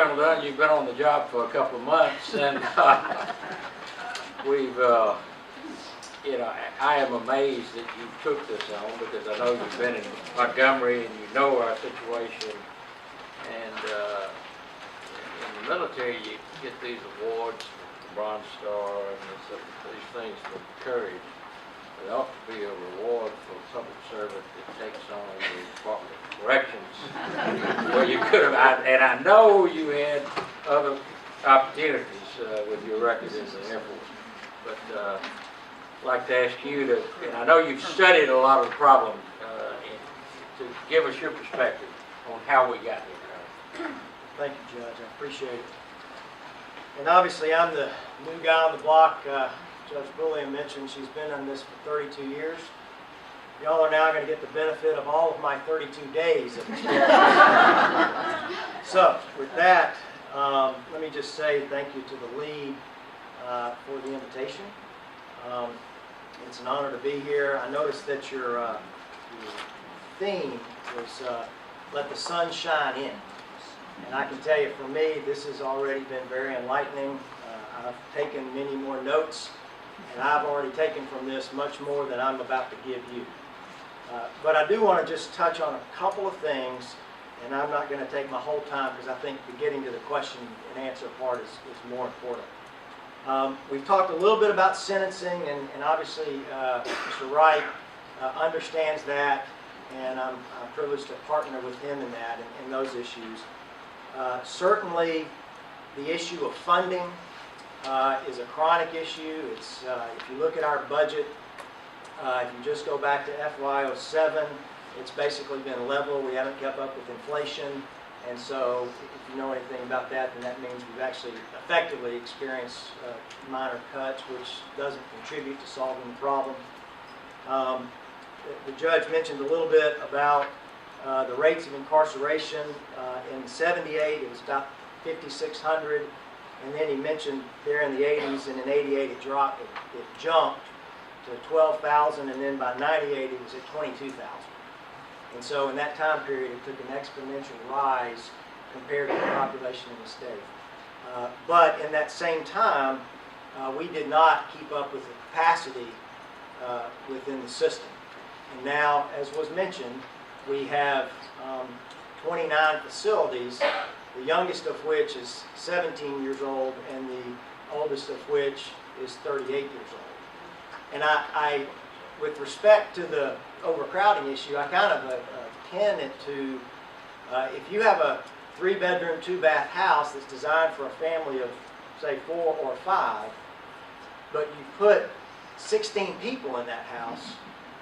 Colonel Dunn, you've been on the job for a couple of months, and we've, you know, I am amazed that you took this on, because I know you've been in Montgomery and you know our situation. And in the military, you get these awards, the Bronze Star, and these things for courage. There ought to be a reward for a public servant that takes on the Department of Corrections, where you could have, and I know you had other opportunities with your record in the Air Force, but I'd like to ask you to, and I know you've studied a lot of the problems, to give us your perspective on how we got here. Thank you, Judge. I appreciate it. And obviously, I'm the new guy on the block. Judge Bullion mentioned she's been on this for 32 years. Y'all are now going to get the benefit of all of my 32 days of experience. So, with that, let me just say thank you to the lead for the invitation. It's an honor to be here. I noticed that your theme was let the sun shine in. And I can tell you, for me, this has already been very enlightening. I've taken many more notes, and I've already taken from this much more than I'm about to give you. But I do want to just touch on a couple of things, and I'm not going to take my whole time, because I think getting to the question and answer part is more important. We've talked a little bit about sentencing, and obviously Mr. Wright understands that, and I'm privileged to partner with him in that, in those issues. Certainly, the issue of funding is a chronic issue. It's if you look at our budget, if you just go back to FY07, it's basically been level. We haven't kept up with inflation, and so if you know anything about that, then that means we've actually effectively experienced minor cuts, which doesn't contribute to solving the problem. The judge mentioned a little bit about the rates of incarceration. In 78, it was about 5,600, and then he mentioned there in the 80s, and in 88 it dropped, it jumped to 12,000, and then by 98 it was at 22,000. And so in that time period, it took an exponential rise compared to the population in the state. But in that same time, we did not keep up with the capacity within the system. And now, as was mentioned, we have 29 facilities, the youngest of which is 17 years old, and the oldest of which is 38 years old. And I with respect to the overcrowding issue, I kind of akin it to if you have a 3-bedroom, 2-bath house that's designed for a family of, say, 4 or 5, but you put 16 people in that house,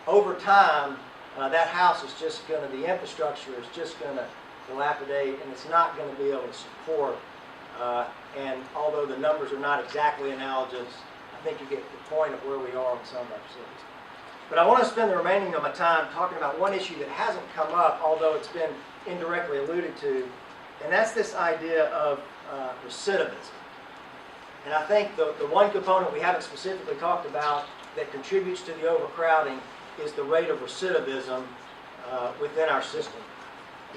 over time, that house is just going to, the infrastructure is just going to dilapidate, and it's not going to be able to support. And although the numbers are not exactly analogous, I think you get the point of where we are on some of our facilities. But I want to spend the remaining of my time talking about one issue that hasn't come up, although it's been indirectly alluded to, and that's this idea of recidivism. And I think the one component we haven't specifically talked about that contributes to the overcrowding is the rate of recidivism within our system.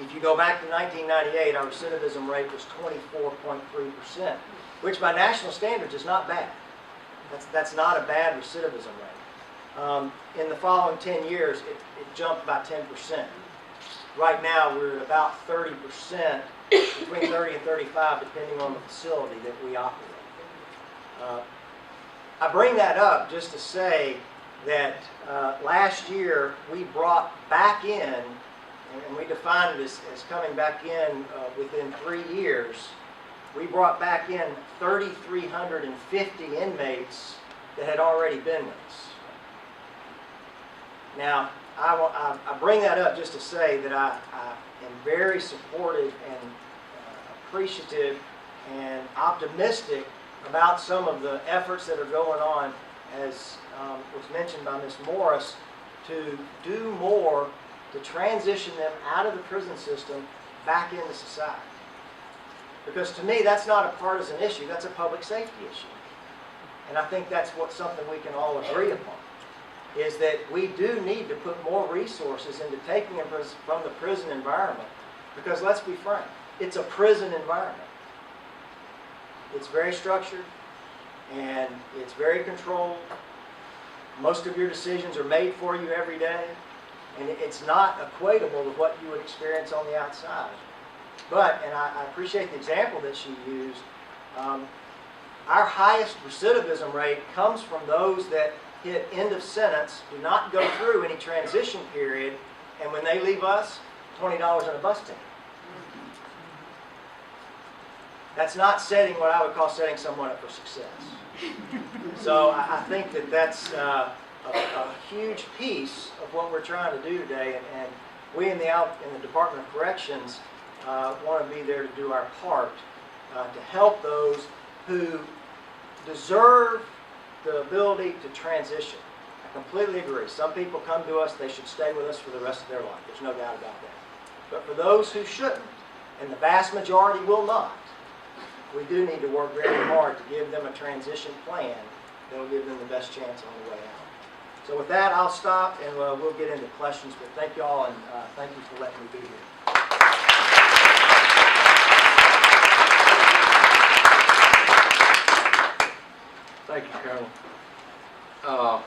If you go back to 1998, our recidivism rate was 24.3%, which by national standards is not bad. That's not a bad recidivism rate. In the following 10 years, it jumped about 10%. Right now, we're at about 30%, between 30 and 35, depending on the facility that we operate. I bring that up just to say that last year we brought back in, and we defined it as coming back in within 3 years, we brought back in 3,350 inmates that had already been with us. Now, I bring that up just to say that I am very supportive and appreciative and optimistic about some of the efforts that are going on, as was mentioned by Ms. Morris, to do more to transition them out of the prison system back into society. Because to me, that's not a partisan issue, that's a public safety issue. And I think that's something we can all agree upon, is that we do need to put more resources into taking them from the prison environment. Because let's be frank, it's a prison environment. It's very structured, and it's very controlled. Most of your decisions are made for you every day, and it's not equatable with what you would experience on the outside. But, and I appreciate the example that she used, our highest recidivism rate comes from those that hit end of sentence, do not go through any transition period, and when they leave us, $20 in a bus ticket. That's not setting what I would call setting someone up for success. So I think that that's a huge piece of what we're trying to do today, and we in the Department of Corrections want to be there to do our part to help those who deserve the ability to transition. I completely agree. Some people come to us, they should stay with us for the rest of their life. There's no doubt about that. But for those who shouldn't, and the vast majority will not, we do need to work very hard to give them a transition plan that will give them the best chance on the way out. So with that, I'll stop, and we'll get into questions. But thank you all, and thank you for letting me be here. Thank you, Colonel.